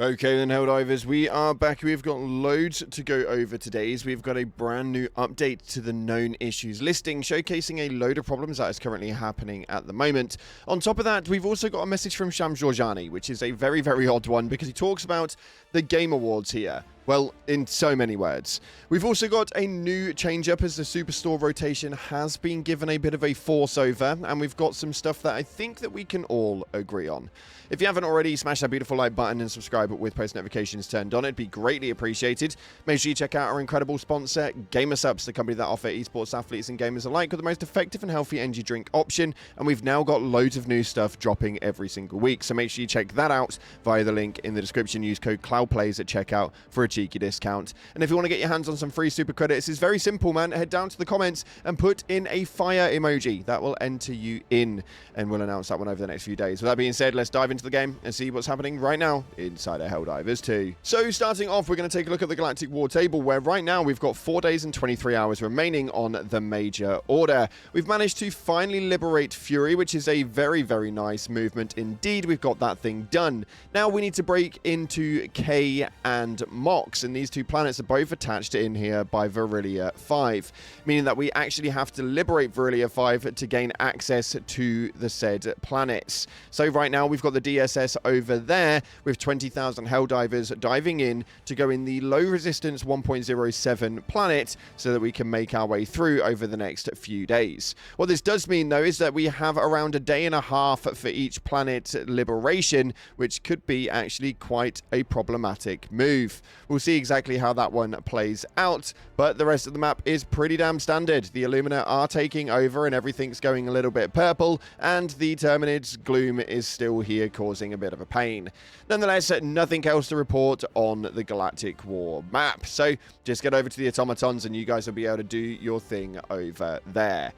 Okay then, Helldivers, we are back. We've got loads to go over today. We've got a brand new update to the known issues listing, showcasing a load of problems that is currently happening at the moment. On top of that, we've also got a message from Sham Jorjani, which is a very, very odd one because he talks about the Game Awards here. Well, in so many words. We've also got a new change-up as the Superstore rotation has been given a bit of a force-over, and we've got some stuff that I think that we can all agree on. If you haven't already, smash that beautiful like button and subscribe with post notifications turned on. It'd be greatly appreciated. Make sure you check out our incredible sponsor, GamerSupps, the company that offer esports athletes and gamers alike with the most effective and healthy energy drink option, and we've now got loads of new stuff dropping every single week, so make sure you check that out via the link in the description. Use code CloudPlays at checkout for a cheeky discount. And if you want to get your hands on some free super credits, it's very simple, man. Head down to the comments and put in a fire emoji. That will enter you in, and we'll announce that one over the next few days. With that being said, let's dive into the game and see what's happening right now inside of Helldivers 2. So starting off, we're going to take a look at the Galactic War table, where right now we've got 4 days and 23 hours remaining on the major order. We've managed to finally liberate Fury, which is a very, very nice movement indeed. We've got that thing done. Now we need to break into K and Mox, and these two planets are both attached in here by Verilia 5, meaning that we actually have to liberate Verilia 5 to gain access to the said planets. So right now we've got the DSS over there with 20,000 Helldivers diving in to go in the low resistance 1.07 planet so that we can make our way through over the next few days. What this does mean though is that we have around a day and a half for each planet liberation, which could be actually quite a problematic move. We'll see exactly how that one plays out, but the rest of the map is pretty damn standard. The Illumina are taking over and everything's going a little bit purple, and the Terminids gloom is still here causing a bit of a pain. Nonetheless, nothing else to report on the Galactic War map, so just get over to the automatons and you guys will be able to do your thing over there.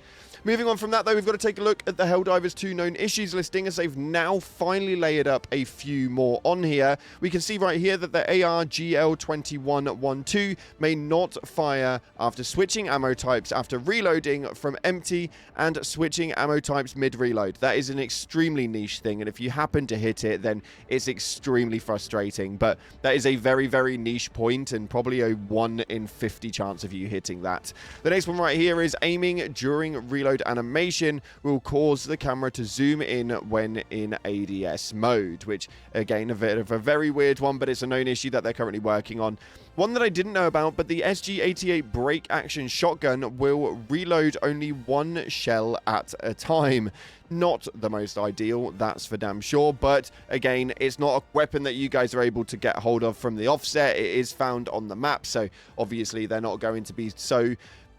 Moving on from that, though, we've got to take a look at the Helldivers 2 known issues listing, as they've now finally layered up a few more on here. We can see right here that the AR-GL2112 may not fire after switching ammo types after reloading from empty and switching ammo types mid-reload. That is an extremely niche thing, and if you happen to hit it, then it's extremely frustrating. But that is a very, very niche point, and probably a 1 in 50 chance of you hitting that. The next one right here is aiming during reload animation will cause the camera to zoom in when in ADS mode, which again a bit of a very weird one, but it's a known issue that they're currently working on. One that I didn't know about, but the SG-88 break action shotgun will reload only 1 shell at a time. Not the most ideal, that's for damn sure, but again, it's not a weapon that you guys are able to get hold of from the offset. It is found on the map, so obviously they're not going to be so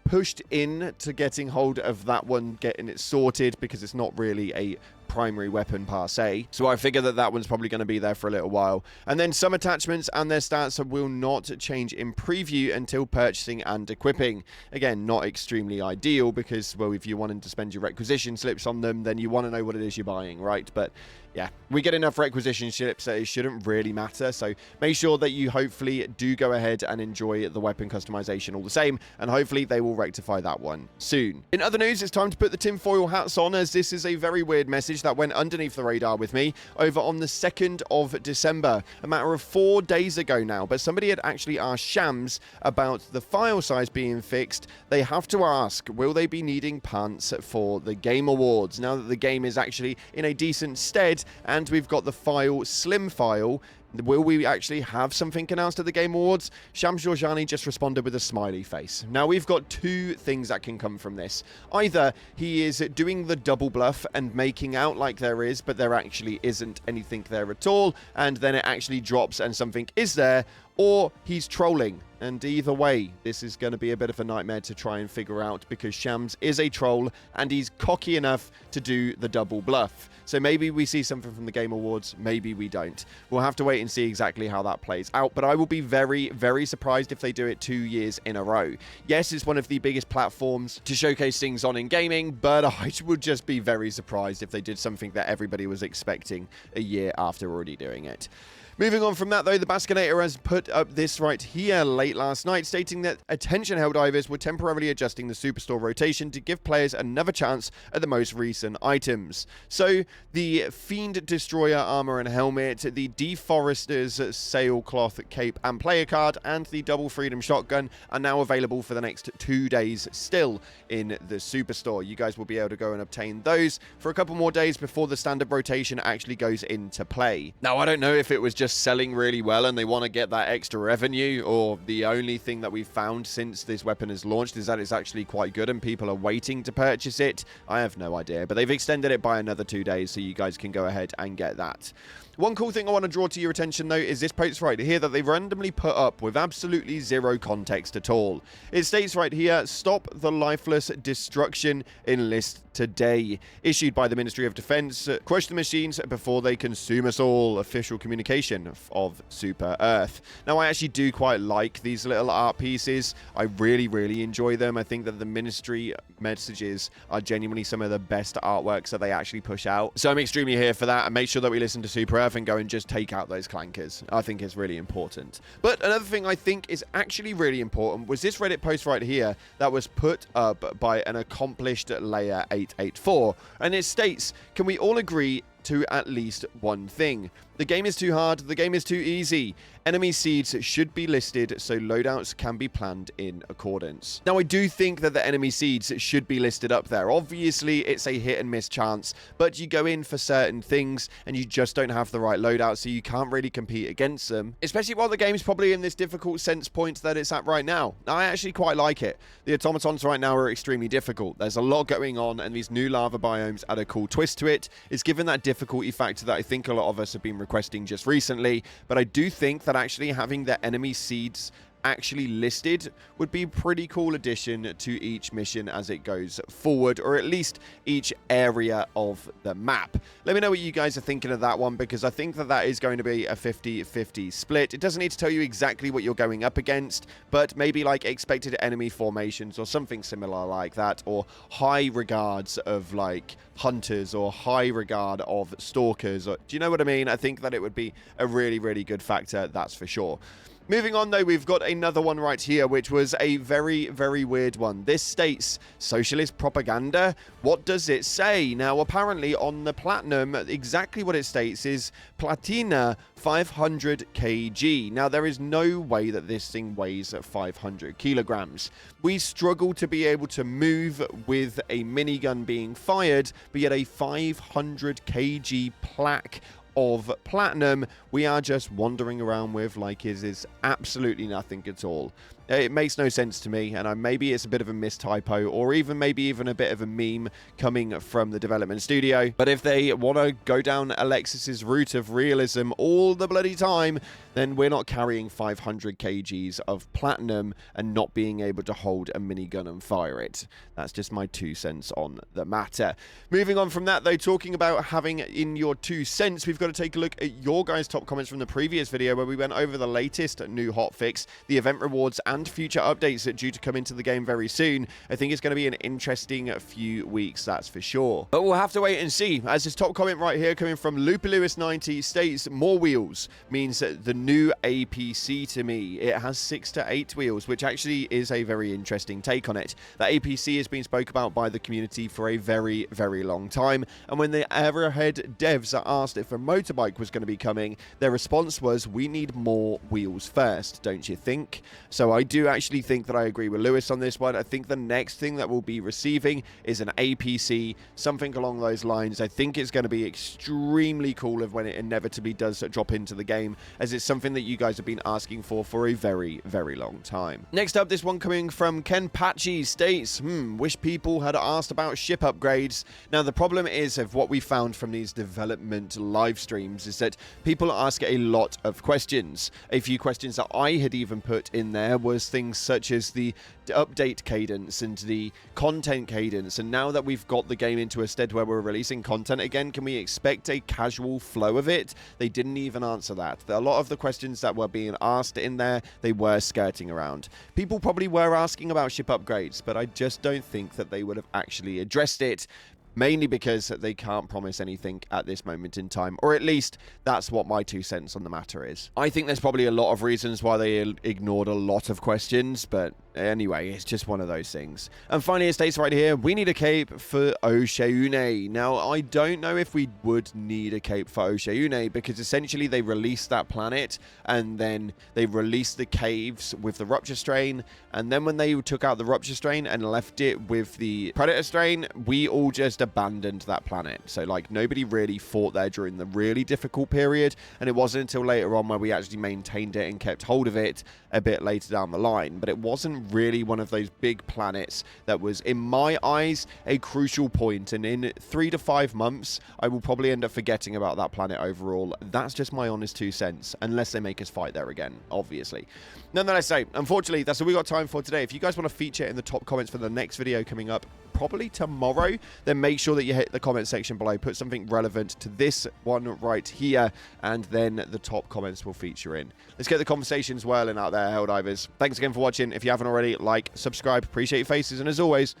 pushed in to getting hold of that one, getting it sorted, because it's not really a primary weapon per se. So I figure that that one's probably going to be there for a little while. And then some attachments and their stats will not change in preview until purchasing and equipping. Again, not extremely ideal because, well, if you're wanting to spend your requisition slips on them, then you want to know what it is you're buying, right? But yeah, we get enough requisition slips that it shouldn't really matter. So make sure that you hopefully do go ahead and enjoy the weapon customization all the same, and hopefully they will rectify that one soon. In other news, it's time to put the tinfoil hats on, as this is a very weird message that went underneath the radar with me over on the 2nd of December, a matter of 4 days ago now. But somebody had actually asked Shams about the file size being fixed. They have to ask, will they be needing pants for the Game Awards now that the game is actually in a decent stead and we've got the file, slim file? Will we actually have something announced at the Game Awards? Sham Jorjani just responded with a smiley face. Now, we've got 2 things that can come from this. Either he is doing the double bluff and making out like there is, but there actually isn't anything there at all, and then it actually drops and something is there, or he's trolling. And either way, this is going to be a bit of a nightmare to try and figure out, because Shams is a troll and he's cocky enough to do the double bluff. So maybe we see something from the Game Awards, maybe we don't. We'll have to wait and see exactly how that plays out, but I will be very, very surprised if they do it 2 years in a row. Yes, it's one of the biggest platforms to showcase things on in gaming, but I would just be very surprised if they did something that everybody was expecting a year after already doing it. Moving on from that, though, the Baskinator has put up this right here late last night, stating that attention Helldivers were temporarily adjusting the Superstore rotation to give players another chance at the most recent items. So, the Fiend Destroyer armor and helmet, the Deforester's sailcloth cape and player card, and the Double Freedom shotgun are now available for the next 2 days still in the Superstore. You guys will be able to go and obtain those for a couple more days before the standard rotation actually goes into play. Now, I don't know if it was just selling really well and they want to get that extra revenue, or the only thing that we've found since this weapon has launched is that it's actually quite good and people are waiting to purchase it. I have no idea, but they've extended it by another 2 days, so you guys can go ahead and get that. One cool thing I want to draw to your attention, though, is this post right here that they've randomly put up with absolutely zero context at all. It states right here, "Stop the lifeless destruction, enlist today." Issued by the Ministry of Defense, crush the machines before they consume us all. Official communication of Super Earth. Now, I actually do quite like these little art pieces. I really, really enjoy them. I think that the Ministry messages are genuinely some of the best artworks that they actually push out. So I'm extremely here for that, and make sure that we listen to Super Earth and go and just take out those clankers. I think it's really important. But another thing I think is actually really important was this Reddit post right here that was put up by an accomplished Layer 884. And it states, "Can we all agree to at least one thing? The game is too hard, the game is too easy. Enemy seeds should be listed so loadouts can be planned in accordance." Now, I do think that the enemy seeds should be listed up there. Obviously, it's a hit and miss chance, but you go in for certain things and you just don't have the right loadout, so you can't really compete against them, especially while the game's probably in this difficult sense point that it's at right now. I actually quite like it. The automatons right now are extremely difficult. There's a lot going on, and these new lava biomes add a cool twist to it. It's given that difficulty factor that I think a lot of us have been requesting just recently, but I do think that actually having the enemy seeds actually listed would be a pretty cool addition to each mission as it goes forward, or at least each area of the map. Let me know what you guys are thinking of that one, because I think that that is going to be a 50-50 split. It doesn't need to tell you exactly what you're going up against, but maybe like expected enemy formations or something similar like that, or high regards of like hunters or high regard of stalkers. Or, do you know what I mean? I think that it would be a really, really good factor, that's for sure. Moving on, though, we've got another one right here, which was a very, very weird one. This states, "Socialist propaganda? What does it say?" Now, apparently, on the Platinum, exactly what it states is Platina 500 kg. Now, there is no way that this thing weighs 500 kilograms. We struggle to be able to move with a minigun being fired, but yet a 500 kg plaque of platinum we are just wandering around with like it is absolutely nothing at all. It makes no sense to me, and maybe it's a bit of a mistypo, or even maybe even a bit of a meme coming from the development studio. But if they want to go down Alexis's route of realism all the bloody time, then we're not carrying 500 kgs of platinum and not being able to hold a minigun and fire it. That's just my 2 cents on the matter. Moving on from that, though, talking about having in your 2 cents, we've got to take a look at your guys' top comments from the previous video where we went over the latest new hotfix, the event rewards, and future updates that are due to come into the game very soon. I think it's going to be an interesting few weeks, that's for sure. But we'll have to wait and see, as this top comment right here coming from LupaLewis90 states, "More wheels means the new APC to me. It has 6 to 8 wheels," which actually is a very interesting take on it. That APC has been spoke about by the community for a very, very long time, and when the Arrowhead devs are asked if a motorbike was going to be coming, their response was, "We need more wheels first, don't you think?" So I do actually think that I agree with Lewis on this one. I think the next thing that we'll be receiving is an APC, something along those lines. I think it's going to be extremely cool when it inevitably does drop into the game, as it's something that you guys have been asking for a very, very long time. Next up, this one coming from Ken Patchy states, "Wish people had asked about ship upgrades." Now, the problem is of what we found from these development live streams is that people ask a lot of questions. A few questions that I had even put in there was things such as the update cadence and the content cadence, and now that we've got the game into a stead where we're releasing content again, can we expect a casual flow of it? They didn't even answer that. A lot of the questions that were being asked in there, they were skirting around. People probably were asking about ship upgrades, but I just don't think that they would have actually addressed it. mainly because they can't promise anything at this moment in time, or at least that's what my 2 cents on the matter is. I think there's probably a lot of reasons why they ignored a lot of questions, but anyway, it's just one of those things. And finally, it states right here, we need a cape for Oceune. Now, I don't know if we would need a cape for Oceune, because essentially they released that planet, and then they released the caves with the rupture strain, and then when they took out the rupture strain and left it with the predator strain, we all just abandoned that planet. So, like, nobody really fought there during the really difficult period, and it wasn't until later on where we actually maintained it and kept hold of it a bit later down the line. But it wasn't really one of those big planets that was, in my eyes, a crucial point, and in 3 to 5 months I will probably end up forgetting about that planet overall. That's just my honest 2 cents, unless they make us fight there again, obviously. Nonetheless, so unfortunately that's all we got time for today. If you guys want to feature in the top comments for the next video coming up probably tomorrow, then make sure that you hit the comment section below, put something relevant to this one right here, and then the top comments will feature in. Let's get the conversations whirling out there, Helldivers. Thanks again for watching. If you haven't already, like, subscribe, appreciate your faces, and as always,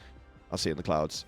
I'll see you in the clouds.